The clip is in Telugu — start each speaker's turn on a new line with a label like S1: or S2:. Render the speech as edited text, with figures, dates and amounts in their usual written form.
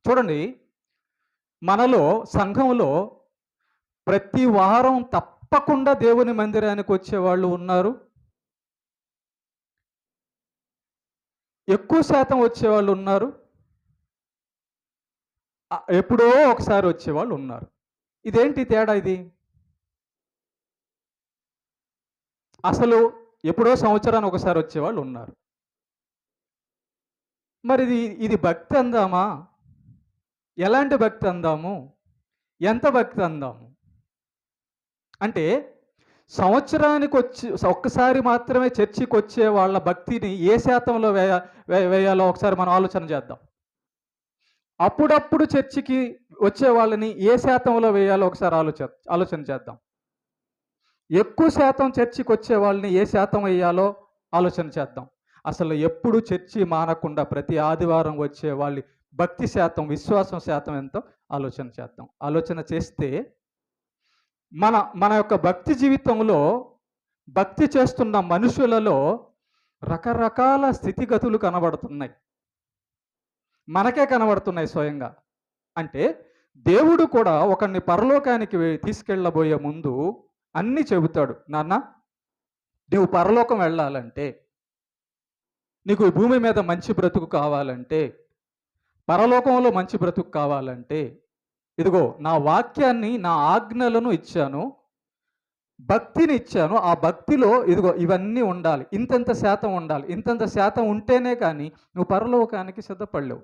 S1: చూడండి, మనలో సంఘంలో ప్రతి వారం తప్పకుండా దేవుని మందిరానికి వచ్చేవాళ్ళు ఉన్నారు. ఎక్కువ శాతం వచ్చేవాళ్ళు ఉన్నారు. ఎప్పుడో ఒకసారి వచ్చేవాళ్ళు ఉన్నారు. ఇదేంటి తేడా ఇది? అసలు ఎప్పుడో సంవత్సరానికి ఒకసారి వచ్చేవాళ్ళు ఉన్నారు. మరిది ఇది భక్తి అందామా? ఎలాంటి భక్తి అందాము? ఎంత భక్తి అందాము? అంటే సంవత్సరానికొచ్చి ఒక్కసారి మాత్రమే చర్చికొచ్చే వాళ్ళ భక్తిని ఏ శాతంలో వేయాలో ఒకసారి మనం ఆలోచన చేద్దాం. అప్పుడప్పుడు చర్చికి వచ్చే వాళ్ళని ఏ శాతంలో వేయాలో ఒకసారి ఆలోచన చేద్దాం. ఎక్కువ శాతం చర్చికొచ్చే వాళ్ళని ఏ శాతం వేయాలో ఆలోచన చేద్దాం. అసలు ఎప్పుడు చర్చి మానకుండా ప్రతి ఆదివారం వచ్చే వాళ్ళ భక్తి శాతం, విశ్వాసం శాతం ఎంతో ఆలోచన చేద్దాం. ఆలోచన చేస్తే మన మన యొక్క భక్తి జీవితంలో భక్తి చేస్తున్న మనుషులలో రకరకాల స్థితిగతులు కనబడుతున్నాయి. మనకే కనబడుతున్నాయి స్వయంగా. అంటే దేవుడు కూడా ఒకరిని పరలోకానికి తీసుకెళ్ళబోయే ముందు అన్నీ చెబుతాడు. నాన్న, నువ్వు పరలోకం వెళ్ళాలంటే, నీకు ఈ భూమి మీద మంచి బ్రతుకు కావాలంటే, పరలోకంలో మంచి బ్రతుకు కావాలంటే, ఇదిగో నా వాక్యాన్ని, నా ఆజ్ఞలను ఇచ్చాను, భక్తిని ఇచ్చాను. ఆ భక్తిలో ఇదిగో ఇవన్నీ ఉండాలి. ఇంతంత శాతం ఉండాలి. ఇంతంత శాతం ఉంటేనే కానీ నువ్వు పరలోకానికి సిద్ధపడలేవు.